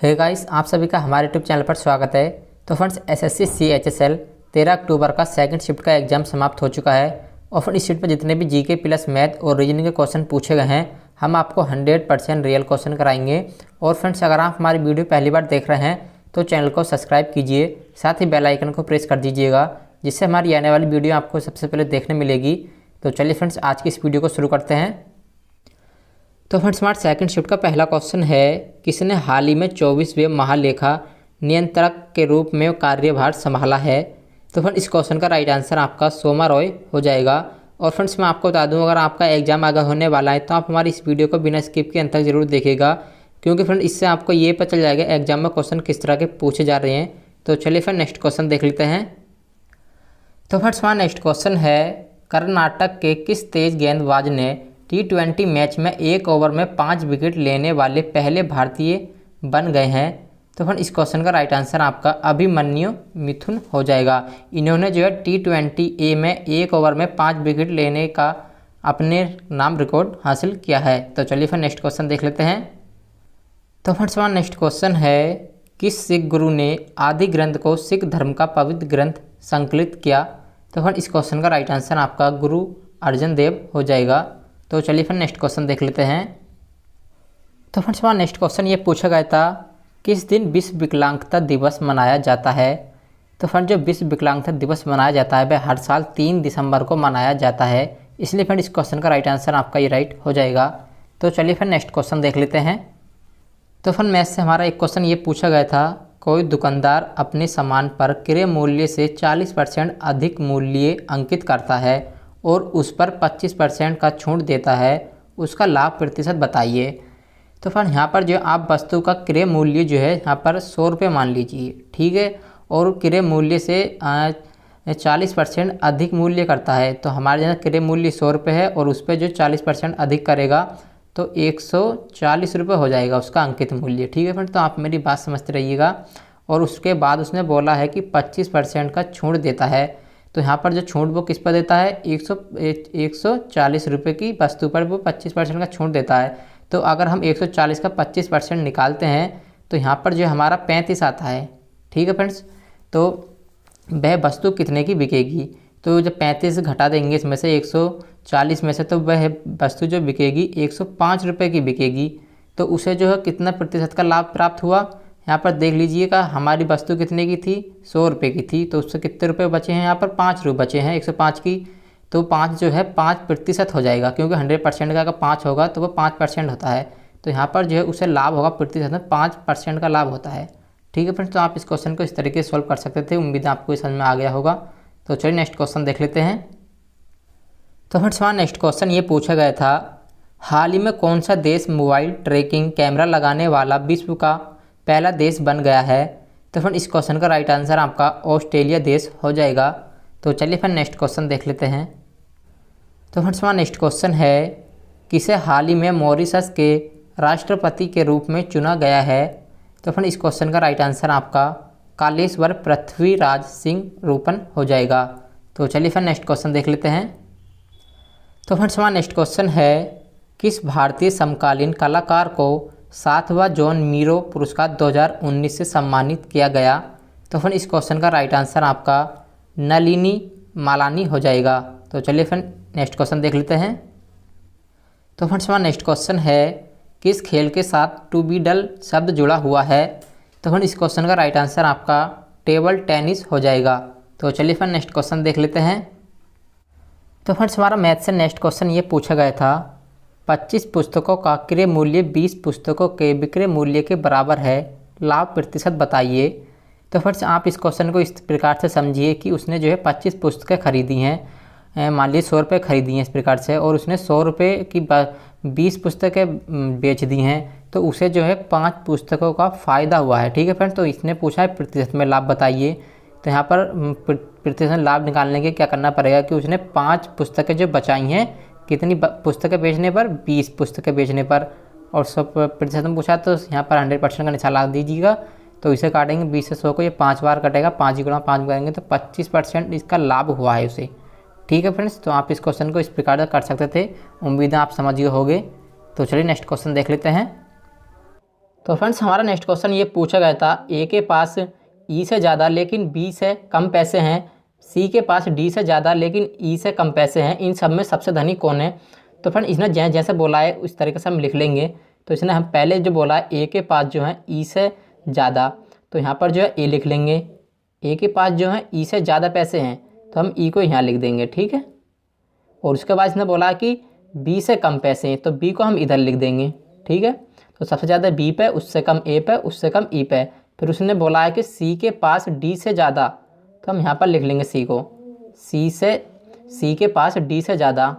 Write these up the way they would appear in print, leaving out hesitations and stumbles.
Hey guys, आप सभी का हमारे यूट्यूब चैनल पर स्वागत है। तो फ्रेंड्स, एसएससी CHSL 13 अक्टूबर का सेकंड शिफ्ट का एग्जाम समाप्त हो चुका है और फ्रेंड्स इस शिफ्ट पर जितने भी जीके प्लस मैथ और रीजनिंग के क्वेश्चन पूछे गए हैं, हम आपको 100% रियल क्वेश्चन कराएंगे। और फ्रेंड्स, अगर आप हमारी वीडियो पहली बार देख रहे हैं तो चैनल को सब्सक्राइब कीजिए, साथ ही बेल आइकन को प्रेस कर दीजिएगा, जिससे हमारी आने वाली वीडियो आपको सबसे पहले देखने मिलेगी। तो चलिए फ्रेंड्स, आज की इस वीडियो को शुरू करते हैं। तो फ्रेंड्स, हमारे सेकंड शिफ्ट का पहला क्वेश्चन है, किसने हाल ही में 24वें महालेखा नियंत्रक के रूप में कार्यभार संभाला है। तो फ्रेंड्स, इस क्वेश्चन का राइट आंसर आपका सोमा रॉय हो जाएगा। और फ्रेंड्स, मैं आपको बता दूं, अगर आपका एग्जाम आगे होने वाला है तो आप हमारी इस वीडियो को बिना स्किप के अंत तक जरूर देखिएगा, क्योंकि फ्रेंड इससे आपको ये पता चल जाएगा एग्जाम में क्वेश्चन किस तरह के पूछे जा रहे हैं। तो चलिए फिर नेक्स्ट क्वेश्चन देख लेते हैं। तो फ्रेंड्स, हमारा नेक्स्ट क्वेश्चन है, कर्नाटक के किस तेज गेंदबाज ने T20 मैच में 1 ओवर में 5 विकेट लेने वाले पहले भारतीय बन गए हैं। तो फ्रेंड, इस क्वेश्चन का राइट आंसर आपका अभिमन्यु मिथुन हो जाएगा। इन्होंने जो है T20 में 1 ओवर में 5 विकेट लेने का अपने नाम रिकॉर्ड हासिल किया है। तो चलिए फिर नेक्स्ट क्वेश्चन देख लेते हैं। तो फ्रेंड्स, हमारा नेक्स्ट क्वेश्चन है, किस सिख गुरु ने आदि ग्रंथ को सिख धर्म का पवित्र ग्रंथ संकलित किया। तो फ्रेंड, इस क्वेश्चन का राइट आंसर आपका गुरु अर्जन देव हो जाएगा। तो चलिए फिर नेक्स्ट क्वेश्चन देख लेते हैं। तो फ्रेंड्स, हमारा नेक्स्ट क्वेश्चन ये पूछा गया था, किस दिन विश्व विकलांगता दिवस मनाया जाता है। तो फ्रेंड, जो विश्व विकलांगता दिवस मनाया जाता है वह हर साल 3 दिसंबर को मनाया जाता है, इसलिए फ्रेंड इस क्वेश्चन का राइट आंसर आपका ये राइट हो जाएगा। तो चलिए फिर नेक्स्ट क्वेश्चन देख लेते हैं। तो फ्रेंड, मैथ से हमारा एक क्वेश्चन ये पूछा गया था, कोई दुकानदार अपने सामान पर क्रय मूल्य से 40% अधिक मूल्य अंकित करता है और उस पर 25% का छूट देता है, उसका लाभ प्रतिशत बताइए। तो फ्रेंड, यहाँ पर जो आप वस्तु का क्रय मूल्य जो है यहाँ पर 100 रुपये मान लीजिए, ठीक है, और क्रय मूल्य से 40% अधिक मूल्य करता है। तो हमारे यहाँ क्रय मूल्य 100 रुपये है और उस पर जो 40% अधिक करेगा तो 140 रुपये हो जाएगा उसका अंकित मूल्य, ठीक है फ्रेंड। तो आप मेरी बात समझते रहिएगा। और उसके बाद उसने बोला है कि 25% का छूट देता है। तो यहाँ पर जो छूट वो किस पर देता है, 140 रुपये की वस्तु पर वो 25% का छूट देता है। तो अगर हम 140 का 25% निकालते हैं तो यहाँ पर जो हमारा 35 आता है, ठीक है फ्रेंड्स। तो वह वस्तु कितने की बिकेगी, तो जब 35 घटा देंगे इसमें से 140 में से, तो वह वस्तु जो बिकेगी 105 रुपये की बिकेगी। तो उसे जो है कितना प्रतिशत का लाभ प्राप्त हुआ, यहाँ पर देख लीजिएगा, हमारी वस्तु कितने की थी, 100 रुपये की थी, तो उससे कितने रुपए बचे हैं, यहाँ पर 5 रुपये बचे हैं 105 की। तो 5 जो है 5% हो जाएगा, क्योंकि 100% का अगर 5 होगा तो वो 5% होता है। तो यहाँ पर जो है उसे लाभ होगा प्रतिशत में 5% का लाभ होता है, ठीक है फ्रेंड्स। तो आप इस क्वेश्चन को इस तरीके से सॉल्व कर सकते थे। उम्मीद है आपको समझ में आ गया होगा। तो चलिए नेक्स्ट क्वेश्चन देख लेते हैं। तो फ्रेंड्स, हमारा नेक्स्ट क्वेश्चन ये पूछा गया था, हाल ही में कौन सा देश मोबाइल ट्रैकिंग कैमरा लगाने वाला विश्व का पहला देश बन गया है। तो फ्रेंड, इस क्वेश्चन का राइट आंसर आपका ऑस्ट्रेलिया देश हो जाएगा। तो चलिए फिर नेक्स्ट क्वेश्चन देख लेते हैं। तो फ्रेंड्स, हमारा नेक्स्ट क्वेश्चन है, किसे हाल ही में मॉरिशस के राष्ट्रपति के रूप में चुना गया है। तो फ्रेंड, इस क्वेश्चन का राइट आंसर आपका कालेश्वर पृथ्वीराज सिंह रूपन हो जाएगा। तो चलिए फिर नेक्स्ट क्वेश्चन देख लेते हैं। तो फ्रेंड्स, हमारा नेक्स्ट क्वेश्चन है, किस भारतीय समकालीन कलाकार को 7वां जॉन मीरो पुरस्कार 2019 से सम्मानित किया गया। तो फ्रेंड, इस क्वेश्चन का राइट आंसर आपका नलिनी मालानी हो जाएगा। तो चलिए फिर नेक्स्ट क्वेश्चन देख लेते हैं। तो फ्रेंड्स, हमारा नेक्स्ट क्वेश्चन है, किस खेल के साथ टू बी डल शब्द जुड़ा हुआ है। तो फ्रेंड, इस क्वेश्चन का राइट आंसर आपका टेबल टेनिस हो जाएगा। तो चलिए फिर नेक्स्ट क्वेश्चन देख लेते हैं। तो फ्रेंड्स, हमारा मैथ से नेक्स्ट क्वेश्चन ये पूछा गया था, 25 पुस्तकों का क्रय मूल्य 20 पुस्तकों के विक्रय मूल्य के बराबर है, लाभ प्रतिशत बताइए। तो फ्रेंड्स, आप इस क्वेश्चन को इस प्रकार से समझिए कि उसने जो है 25 पुस्तकें खरीदी हैं, मान लीजिए 100 रुपये खरीदी हैं इस प्रकार से, और उसने 100 रुपये की 20 पुस्तकें बेच दी हैं, तो उसे जो है 5 पुस्तकों का फ़ायदा हुआ है, ठीक है फ्रेंड्स। तो इसने पूछा है प्रतिशत में लाभ बताइए। तो यहाँ पर प्रतिशत लाभ निकालने के क्या करना पड़ेगा कि उसने 5 पुस्तकें जो बचाई हैं, कितनी पुस्तकें बेचने पर, 20 पुस्तकें बेचने पर, और 100% में पूछा तो यहाँ पर 100% का निशान लगा दीजिएगा। तो इसे काटेंगे 20 से 100 को, ये 5 बार कटेगा, 5 गुणा 5 करेंगे तो 25% इसका लाभ हुआ है उसे, ठीक है फ्रेंड्स। तो आप इस क्वेश्चन को इस प्रकार से कर सकते थे। उम्मीद है आप समझ गए होंगे। तो चलिए नेक्स्ट क्वेश्चन देख लेते हैं। तो फ्रेंड्स हमारा नेक्स्ट क्वेश्चन ये पूछा गया था, ए के पास ई से ज़्यादा लेकिन बी से कम पैसे हैं, सी के पास डी से ज़्यादा लेकिन ई से कम पैसे हैं, इन सब में सबसे धनी कौन है। तो फ्रेंड इसने जैसे बोला है उस तरीके से हम लिख लेंगे। तो इसने हम पहले जो बोला है ए के पास जो है ई से ज़्यादा, तो यहाँ पर जो है ए लिख लेंगे। ए के पास जो है ई से ज़्यादा पैसे हैं तो हम ई को यहाँ लिख देंगे, ठीक है। और उसके बाद इसने बोला कि बी से कम पैसे हैं तो बी को हम इधर लिख देंगे, ठीक है। तो सबसे ज़्यादा बी पे, उससे कम ए पे, उससे कम ई पे। फिर उसने बोला है कि सी के पास डी से ज़्यादा, तो हम यहाँ पर लिख लेंगे सी को, सी के पास डी से ज़्यादा,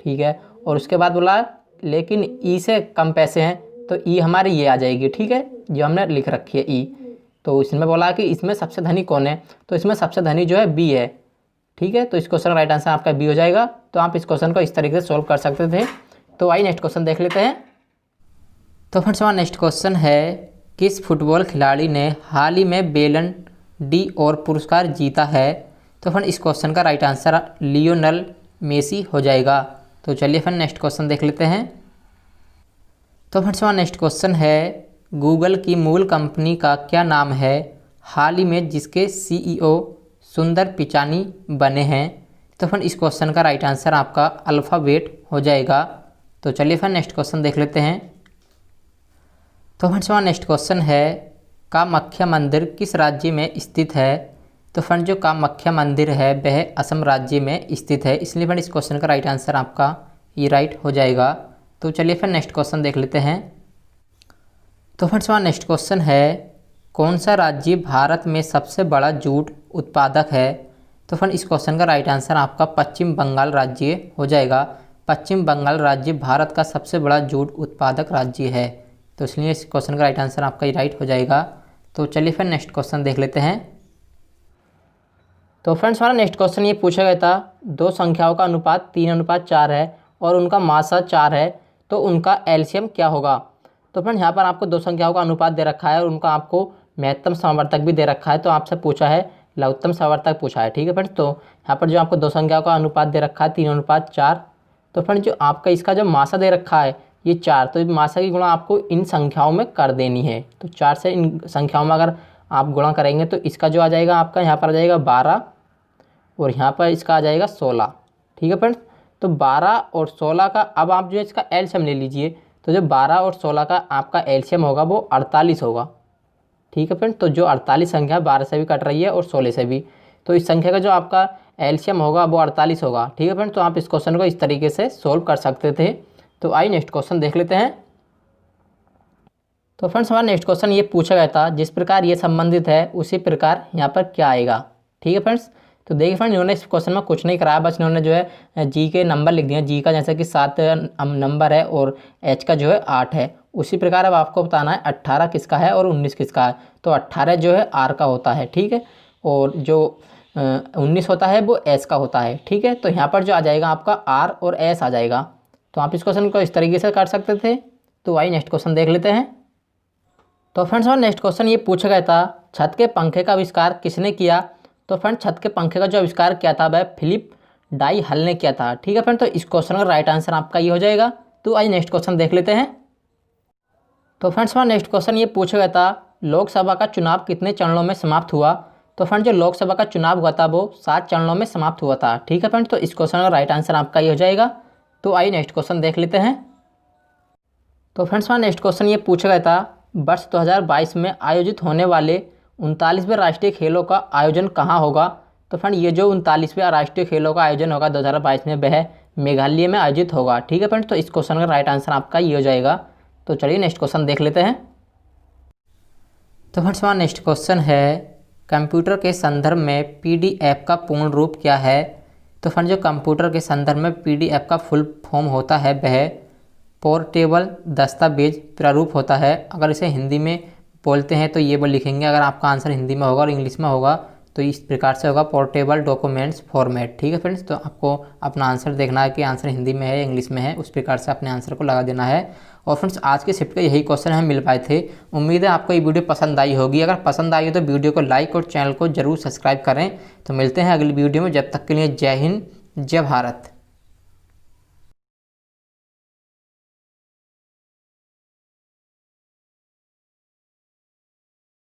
ठीक है। और उसके बाद बोला लेकिन ई से कम पैसे हैं तो ई हमारी ये आ जाएगी, ठीक है, जो हमने लिख रखी है ई। तो इसमें बोला कि इसमें सबसे धनी कौन है, तो इसमें सबसे धनी जो है बी है, ठीक है। तो इस क्वेश्चन का राइट आंसर आपका बी हो जाएगा। तो आप इस क्वेश्चन को इस तरीके से सोल्व कर सकते थे। तो आइए नेक्स्ट क्वेश्चन देख लेते हैं। तो फ्रेंड्स हमारा नेक्स्ट क्वेश्चन है, किस फुटबॉल खिलाड़ी ने हाल ही में बेलन डी और पुरस्कार जीता है। तो फ्रेंड इस क्वेश्चन का राइट आंसर लियोनेल मेसी हो जाएगा। तो चलिए फ्रेंड नेक्स्ट क्वेश्चन देख लेते हैं। तो फ्रेंड्स हमारा नेक्स्ट क्वेश्चन है, गूगल की मूल कंपनी का क्या नाम है हाल ही में जिसके सीईओ सुंदर पिचानी बने हैं। तो फ्रेंड इस क्वेश्चन का राइट आंसर आपका अल्फ़ाबेट हो जाएगा। तो चलिए फ्रेंड नेक्स्ट क्वेश्चन देख लेते हैं। तो फ्रेंड्स हमारा नेक्स्ट क्वेश्चन है, कामाख्या मंदिर किस राज्य में स्थित है। तो फ्रेंड जो कामाख्या मंदिर है वह असम राज्य में स्थित है, इसलिए फ्रेंड इस क्वेश्चन का राइट आंसर आपका ये राइट हो जाएगा। तो चलिए फिर नेक्स्ट क्वेश्चन देख लेते हैं। तो फ्रेंड्स हमारा नेक्स्ट क्वेश्चन है, कौन सा राज्य भारत में सबसे बड़ा जूट उत्पादक है। तो फ्रेंड इस क्वेश्चन का राइट आंसर आपका पश्चिम बंगाल राज्य हो जाएगा। पश्चिम बंगाल राज्य भारत का सबसे बड़ा जूट उत्पादक राज्य है, तो इसलिए इस क्वेश्चन का राइट आंसर आपका ये राइट हो जाएगा। तो चलिए फिर नेक्स्ट क्वेश्चन देख लेते हैं। तो फ्रेंड्स हमारा नेक्स्ट क्वेश्चन ये पूछा गया था, दो संख्याओं का अनुपात 3:4 है और उनका मासा 4 है, तो उनका एलसीएम क्या होगा। तो फ्रेंड यहाँ पर आपको दो संख्याओं का अनुपात दे रखा है और उनका आपको महत्तम समवर्तक भी दे रखा है, तो आपसे पूछा है लघुत्तम समवर्तक पूछा है, ठीक है फ्रेंड्स। तो यहाँ पर जो आपको दो संख्याओं का अनुपात दे रखा है 3:4, तो फ्रेंड जो आपका इसका जो मासा दे रखा है ये 4, तो मासा की गुणा आपको इन संख्याओं में कर देनी है। तो 4 से इन संख्याओं में अगर आप गुणा करेंगे तो इसका जो आ जाएगा आपका यहाँ पर आ जाएगा 12 और यहाँ पर इसका आ जाएगा 16, ठीक है फ्रेंड्स। तो 12 और 16 का अब आप जो है इसका एलसीएम ले लीजिए, तो जो 12 और 16 का आपका एलसीएम होगा वो 48 होगा, ठीक है फ्रेंड। तो जो 48 संख्या 12 से भी कट रही है और 16 से भी, तो इस संख्या का जो आपका एलसीएम होगा वो 48 होगा, ठीक है फ्रेंड। तो आप इस क्वेश्चन को इस तरीके से सोल्व कर सकते थे। तो आइए नेक्स्ट क्वेश्चन देख लेते हैं। तो फ्रेंड्स हमारा नेक्स्ट क्वेश्चन ये पूछा गया था, जिस प्रकार ये संबंधित है उसी प्रकार यहाँ पर क्या आएगा, ठीक है फ्रेंड्स। तो देखिए फ्रेंड इन्होंने इस क्वेश्चन में कुछ नहीं कराया, बस इन्होंने जो है जी के नंबर लिख दिए। जी का जैसे कि 7 नंबर है और एच का जो है 8 है, उसी प्रकार अब आपको बताना है 18 किसका है और 19 किसका है। तो 18 जो है आर का होता है, ठीक है, और जो 19 होता है वो एस का होता है, ठीक है। तो यहाँ पर जो आ जाएगा आपका आर और एस आ जाएगा। तो आप इस क्वेश्चन को इस तरीके से कर सकते थे। तो आइए नेक्स्ट क्वेश्चन देख लेते हैं। तो फ्रेंड्स हमारा नेक्स्ट क्वेश्चन ये पूछा गया था, छत के पंखे का आविष्कार किसने किया। तो फ्रेंड छत के पंखे का जो आविष्कार किया था वह फिलिप डाई हल ने किया था, ठीक है फ्रेंड। तो इस क्वेश्चन का राइट आंसर आपका ये हो जाएगा। तो आइए नेक्स्ट क्वेश्चन देख लेते हैं। तो फ्रेंड्स हमारा नेक्स्ट क्वेश्चन ये पूछा गया था, लोकसभा का चुनाव कितने चरणों में समाप्त हुआ। तो फ्रेंड जो लोकसभा का चुनाव हुआ था वो 7 चरणों में समाप्त हुआ था, ठीक है फ्रेंड। तो इस क्वेश्चन का राइट आंसर आपका ये हो जाएगा। तो आइए नेक्स्ट क्वेश्चन देख लेते हैं। तो फ्रेंड्स हमारा नेक्स्ट क्वेश्चन ये पूछा गया था, वर्ष 2022 में आयोजित होने वाले 39वें राष्ट्रीय खेलों का आयोजन कहाँ होगा। तो फ्रेंड ये जो 39वें राष्ट्रीय खेलों का आयोजन होगा 2022 में वह मेघालय में आयोजित होगा, ठीक है फ्रेंड। तो इस क्वेश्चन का राइट आंसर आपका ये हो जाएगा। तो चलिए नेक्स्ट क्वेश्चन देख लेते हैं। तो फ्रेंड्स हमारा नेक्स्ट क्वेश्चन है, कंप्यूटर के संदर्भ में पीडीएफ का पूर्ण रूप क्या है। तो फ्रेंड जो कंप्यूटर के संदर्भ में पीडीएफ का फुल फॉर्म होता है वह पोर्टेबल दस्तावेज प्रारूप होता है। अगर इसे हिंदी में बोलते हैं तो ये वो लिखेंगे, अगर आपका आंसर हिंदी में होगा और इंग्लिश में होगा तो इस प्रकार से होगा पोर्टेबल डॉक्यूमेंट्स फॉर्मेट, ठीक है फ्रेंड्स। तो आपको अपना आंसर देखना है कि आंसर हिंदी में है इंग्लिश में है, उस प्रकार से अपने आंसर को लगा देना है। और फ्रेंड्स आज के शिफ्ट का यही क्वेश्चन हम मिल पाए थे। उम्मीद है आपको ये वीडियो पसंद आई होगी। अगर पसंद आई हो तो वीडियो को लाइक और चैनल को जरूर सब्सक्राइब करें। तो मिलते हैं अगली वीडियो में, जब तक के लिए जय हिंद जय भारत।